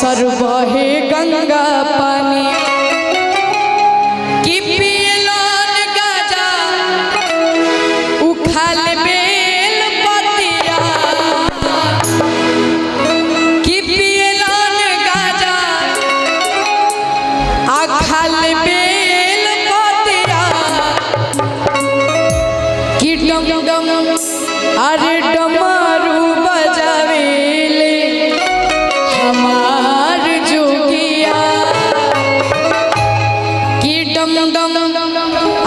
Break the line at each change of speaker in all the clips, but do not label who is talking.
अक्सर बहे गंगा पानी कि पियलन गाजा उखाल बेल पतिया कि पियलन गाजा आखाल बेल पतिया कि डम डम अरे डमरू बजावेले हमार जोगिया कि डम डम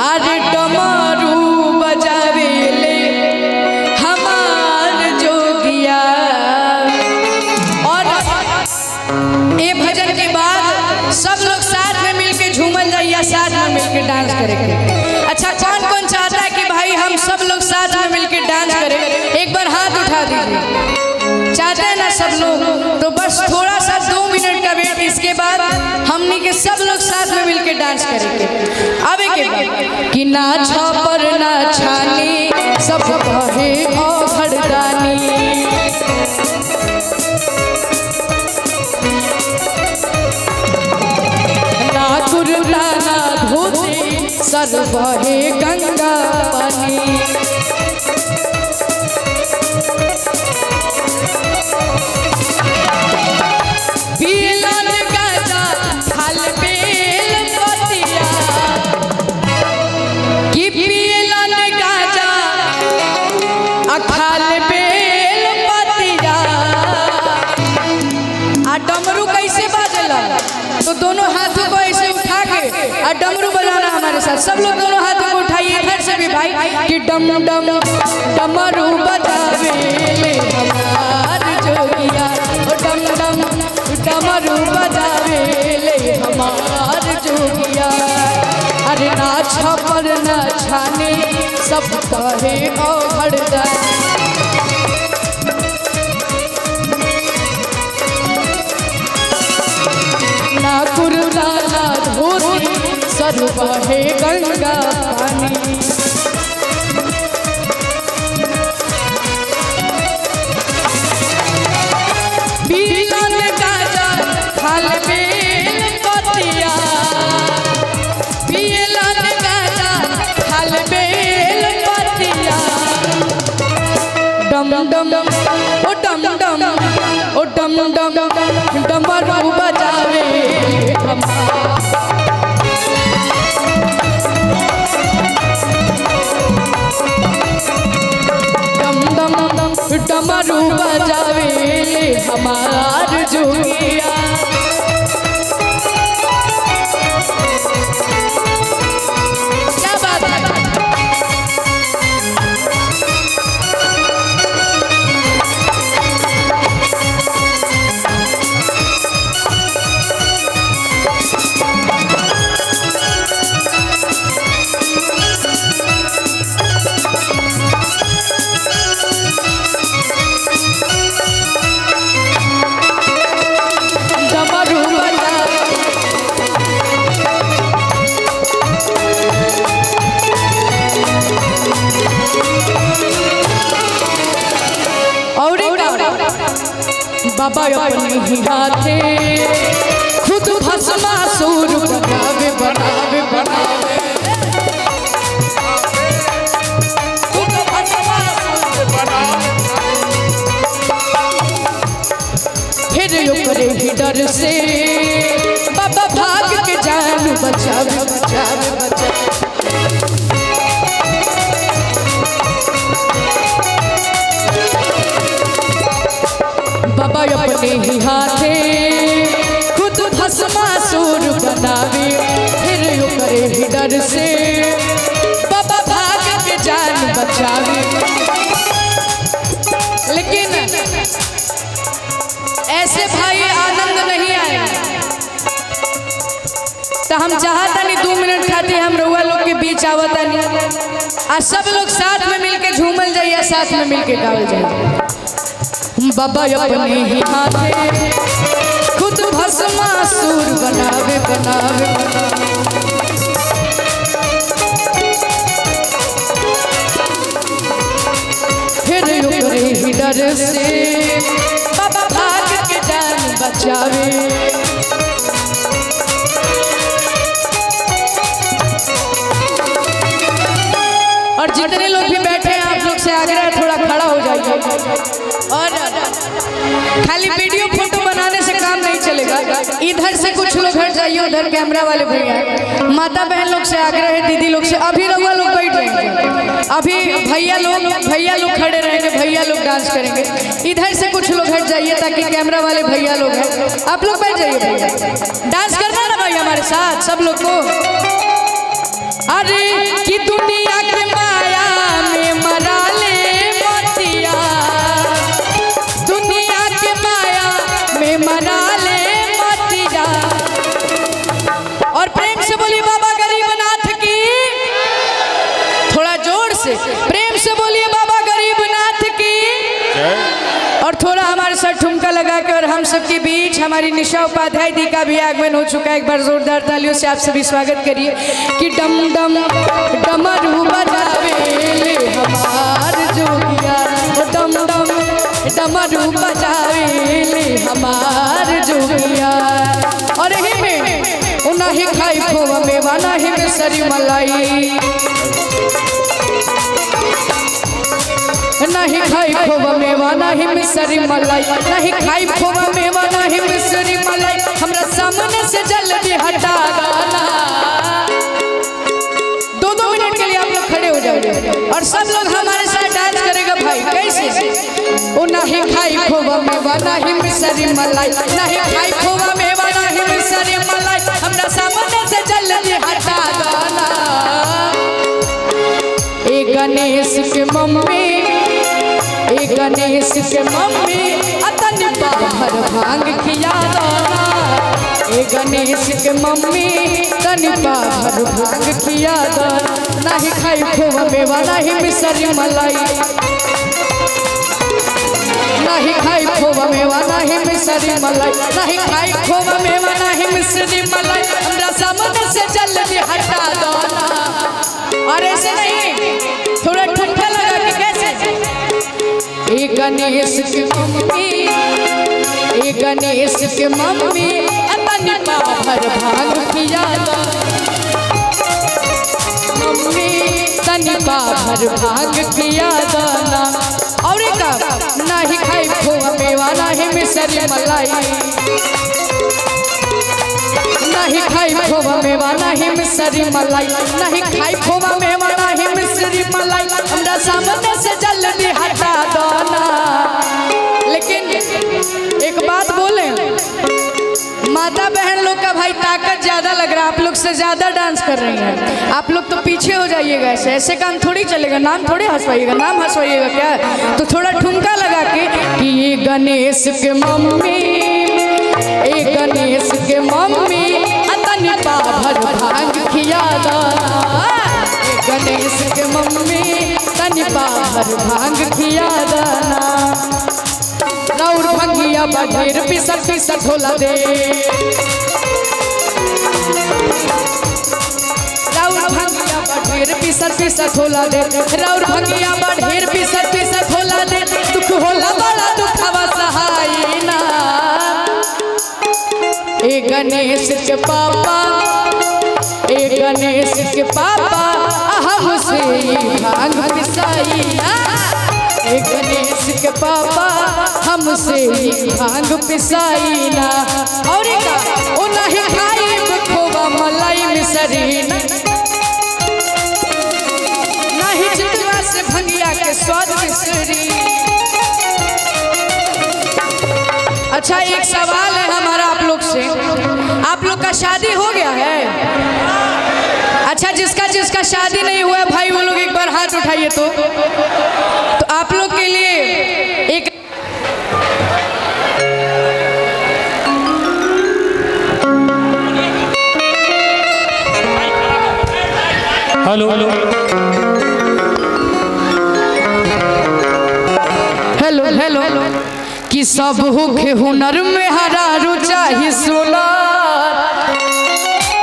अरे डमरू बजावेले हमार जोगिया। और ये भजन के बाद सब लोग साथ में मिलके झूमल जाइए, साथ में मिलके डांस करेंगे। अच्छा, कौन कौन चाहता है कि भाई हम सब लोग साथ में मिलके डांस करें? एक बार हाथ उठा दीजिए। चाहते हैं ना सब लोग? तो बस थोड़ा सा 2 मिनट का वेट, इसके बाद हमनी के सब लोग साथ में मिलके डांस करेंगे। अब एक कि ना छापर ना छानी सब कहे घड़दानी, ना कुर्ता ना धोती सर बहे गंगा पानी। पियलन गाजा खाल बेल पतिया कि पियलन गाजा खाल बेल पतिया। आ डमरू कैसे बाजेला? तो दोनों हाथों को ऐसे उठा के और डमरू बजाना हमारे साथ। सब लोग दोनों हाथों को उठाइए, इधर से भी भाई, कि डम डम डमरू बजावेले हमार जोगिया, डम डम डमरू बजावेले हमार जोगिया। अरे ना छापर ना छाने सब कहे घड़दानी, ना कुर्ता ना धोती सर बहे गंगा पानी। पियलन गाजा खाल बेल पतिया, पियलन गाजा खाल बेल पतिया। डम डम ओ डम डम ओ डम डम डमरू बजावे डम डम डमरू बजावेले हमार जोगिया। क्या बात है? बाबा अपने ही हाथे खुद भस्मासुर बनावे बनावे बनावे, खुद भस्मासुर बनावे। फिर ओकरे ही डर से बाबा भाग के जान बचावे बचावे बचावे। बाबा अपने ही हाथे खुद भस्मासुर बनावे, फिर ओकरे ही डर से बाबा भाग के जान बचावे। लेकिन ऐसे भाई आनंद नहीं आया, तो हम चाहता नहीं 2 मिनट खाते हम रउआ लोग के बीच आवता नहीं, और सब लोग साथ में मिलके झूमल जाइए, साथ में मिलके गावल जाइए। बाबा अपने ही हाथे खुद भस्मासुर बनावे बनावे बनावे। फिर ओकरे ही डर से बाबा भाग के जान बचावे। और जितने लोग भी बैठे हैं आप लोग से आग्रह है थोड़ा खड़ा हो जाइए। और खाली वीडियो फोटो बनाने से काम नहीं चलेगा, इधर से कुछ लोग हट जाइए, उधर कैमरा वाले भैया माता बहन लोग से आग्रह है, दीदी लोग से अभी रउआ लोग बैठ जाएंगे, अभी भैया लोग खड़े रहेंगे, भैया लोग डांस करेंगे। इधर से कुछ लोग हट जाइए ताकि कैमरा वाले भैया लोग हैं, आप लोग बैठ जाइए भैया। डांस करना ना भाई हमारे साथ सब लोग को। अरे कि दुनिया के माया में मरा ले मोतिया, दुनिया के माया में मरा ले मोतिया। और प्रेम से बोलिए बाबा गरीबनाथ की, थोड़ा जोर से प्रेम से बोलिए बाबा गरीबनाथ की। और थोड़ा हमारे साथ ठुमका लगा के, और हम सबके बीच हमारी निशा उपाध्याय दी का भी आगमन हो चुका है। एक बार जोरदार तालियों से आप सभी स्वागत करिए। कि डम डम डमरू बजावे ले हमार जोगिया, डम डम डमरू बजावे ले हमार जोगिया। और यही में उन्हीं खाई खोवा मेवा नहीं मिसरी मलाई, नहीं खाई खोवा मेवा नहीं मिसरी मलाई, नहीं खाई खोवा मेवा नहीं मिसरी मलाई। हमरा सामने से जल्दी हटा गाना। 2-2 मिनट के लिए आप लोग खड़े हो जाइए और सब लोग हमारे साथ डांस करेगा भाई। कैसे? ओ नहीं खाई खोवा मेवा नहीं मिसरी मलाई, नहीं खाई खोवा मेवा नहीं मिसरी मलाई। हमरा सामने से जल्दी हटा गाना। ए गणेश के मम्मी, ए गणेश के मम्मी अतन बाहर भांग खिया दाना। ए गणेश के मम्मी तन बाहर भांग खिया दाना। नहीं खाई खोवा मेवा नहीं मिसरी मलाई, नहीं खाई खोवा मेवा नहीं मिसरी मलाई, नहीं खाई खोवा मेवा नहीं मिसरी मलाई। हमरा सामने से जल्दी हटा दाना। और ऐसे नहीं, थोड़ा ठुमका लगा के कैसे? ए गणेश के मम्मी, ए गणेश के मम्मी अतन बाहर भांग पिया मम्मी, तन बाहर भांग पिया दाना। और एक नहीं खाई खोवा मेवा नहीं मिसरी मलाई, नहीं खाई खोवा मेवा नहीं मिसरी मलाई, नहीं खाई खोवा मेवा नहीं मिसरी मलाई। हमरा सामने से जल्दी हटा दाना। लेकिन एक बात बोले, माता बहन लोग का भाई ताकत ज्यादा लग रहा है, आप लोग से ज्यादा डांस कर रही हैं। आप लोग तो पीछे हो जाइएगा, ऐसे काम थोड़ी चलेगा। नाम थोड़े हंसवाइएगा, नाम हंसवाइएगा क्या? तो थोड़ा ठुमका लगा के कि ये गणेश के मम्मी, ए गणेश के मम्मी अतन बाहर भांग खिया दाना। गणेश के मम्मी तन बाहर भांग खिया दाना। राउर भंगिया बढेर पिसट पिसट होला दे, राउर भंगिया बढेर पिसट पिसट होला दे, राउर भंगिया बढेर पिसट पिसट होला दे। दुख होला बड़ा दुखवा सहाय ना। ए गणेश के पापा, ए गणेश के पापा हमसे भांग पिसाई ना। ए गणेश के पापा हमसे भांग पिसाई ना। और ओ नहीं खाई खोवा मलाई मिसरी ना, नहीं चितवा से भंगिया के स्वाद मिसरी। अच्छा एक सवाल है हमारा आप लोग से, आप लोग का शादी हो गया है? अच्छा जिसका शादी नहीं हुआ है भाई वो लोग एक बार हाथ उठाइए। तो आप लोग के लिए एक
हेलो हेलो
हेलो हेलो कि सब हुखे हुनर में हरारू चाही सोना,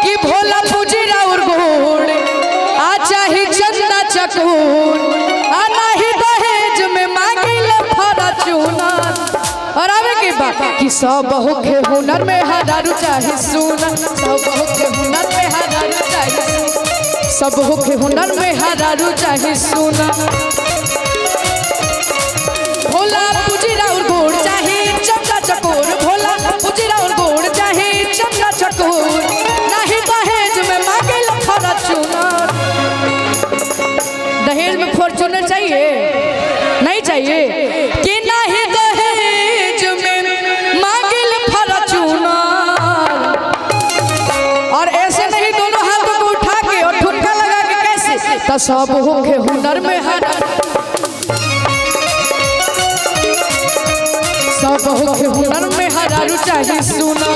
कि भोला पुजीरा और घोड़ आ चाही चंदा चकोर, आ नहीं दहेज में मांगी ले फॉर्च्यूनर। और आवे के बाद कि सब होके हुनर में हजारू चाहे सुना, सब होके हुनर में हजारू चाहे, सब होके हुनर में हजारू चाहे सुना। भोला पुजीरा और गोड़ चाहे चमड़ा चकोर, भोला पुजीरा और गोड़ चाहे चमड़ा चकोर, नहीं दहेज में मांगे फॉर्च्यूनर। दहेज में फॉर्च्यूनर चाहिए नहीं चाहिए कि नहीं दहेज में मांगे फॉर्च्यूनर। और ऐसे नहीं दोनों हाथों को उठा के और ठुमका लगा के कैसे, तो सब होके हुनर में हरा, सब होके हुनर में हरारू चाहे सुना।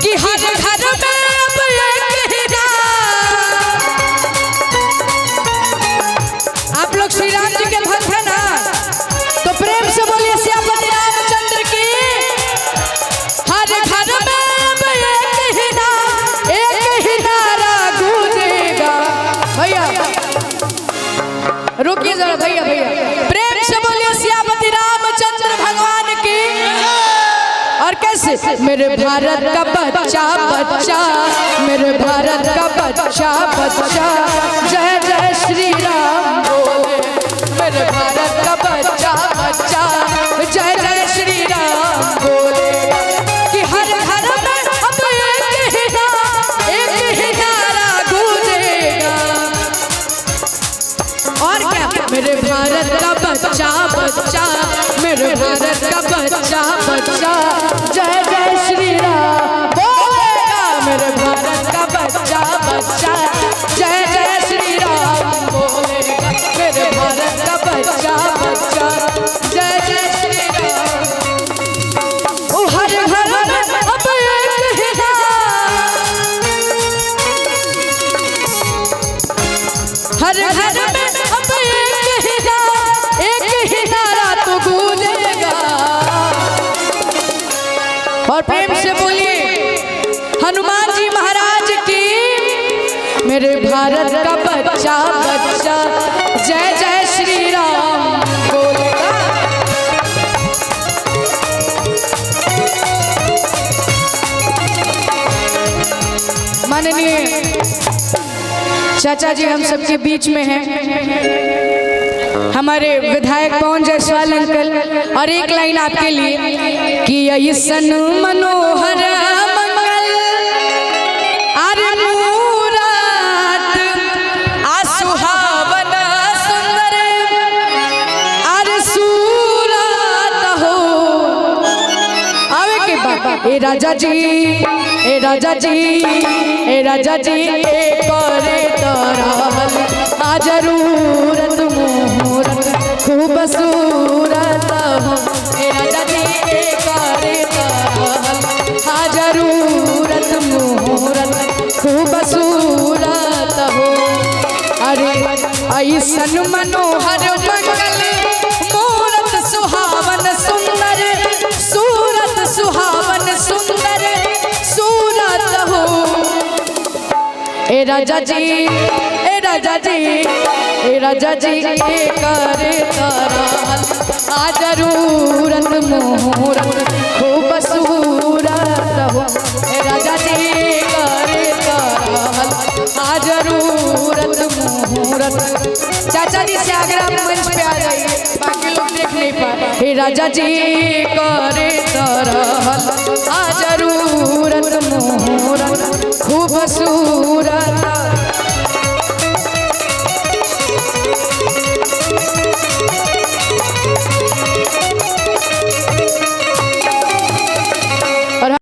कि हर घर में अब एक हीरा, आप लोग श्री राम जी के भक्त हैं ना, तो प्रेम से बोलिए श्यामपति रामचंद्र की। हर घर में अब एक हीरा, एक ही नारा गूंजेगा। भैया रुकिए जरा, भैया भैया प्रेम से बोलिए श्यामपति रामचंद्र भगवान की। और कैसे, मेरे भारत का बच्चा बच्चा, मेरे भारत का बच्चा बच्चा, जय जय श्री राम बोले। मेरे भारत का बच्चा बच्चा, जय जय श्री राम बोले। कि हर घर में अब एक ही नारा गूंजेगा। और क्या, मेरे भारत का बच्चा बच्चा, मेरे भारत का बच्चा बच्चा, जय जय श्री राम बोलेगा। मेरे भारत का बच्चा बच्चा, जय जय श्री राम बोलेगा। मेरे भारत का बच्चा बच्चा, जय जय श्री राम। ओ हर घर में अब एक ही नारा, हर घर में अब एक ही नारा तो गूंजेगा। और प्रेम से बोलिए हनुमान जी महाराज की। मेरे भारत का बच्चा बच्चा, जय जय श्री राम बोलेगा। माननीय चाचा जी हम सबके बीच में हैं, हमारे विधायक पवन जायसवाल अंकल। और एक लाइन आपके लिए कि ऐसन मनोहर मंगल अरे मूरत सुहावन सुंदर अरे सूरत हो। आवे के बाबा ए राजा जी, ए राजा जी, ए राजा जी, ए करे तरहल आ जरूरत मुहूर्त खूब सूरत हो। ए राजा जी, ए करे तरहल आ जरूरत मुहूर्त खूब सूरत हो। अरे ऐसन मनोहर मंगल मूरत सुहावन सुंदर, सूरत सुहावन सुंदर सूरत हो। ए राजा जी, ए राजा जी, ए राजा जी, ए करे तरहल आ जरूरत मुहूर्त खूब सूरत हो। ए राजा जी, ए करे तरहल आ जरूरत मुहूर्त। चाचा जी से आगरा मंच पे आ जाइए, बाकी लोग देख नहीं पाए। हे राजा जी, करे तरहल आ जरूरत मुहूर्त खूब सूरत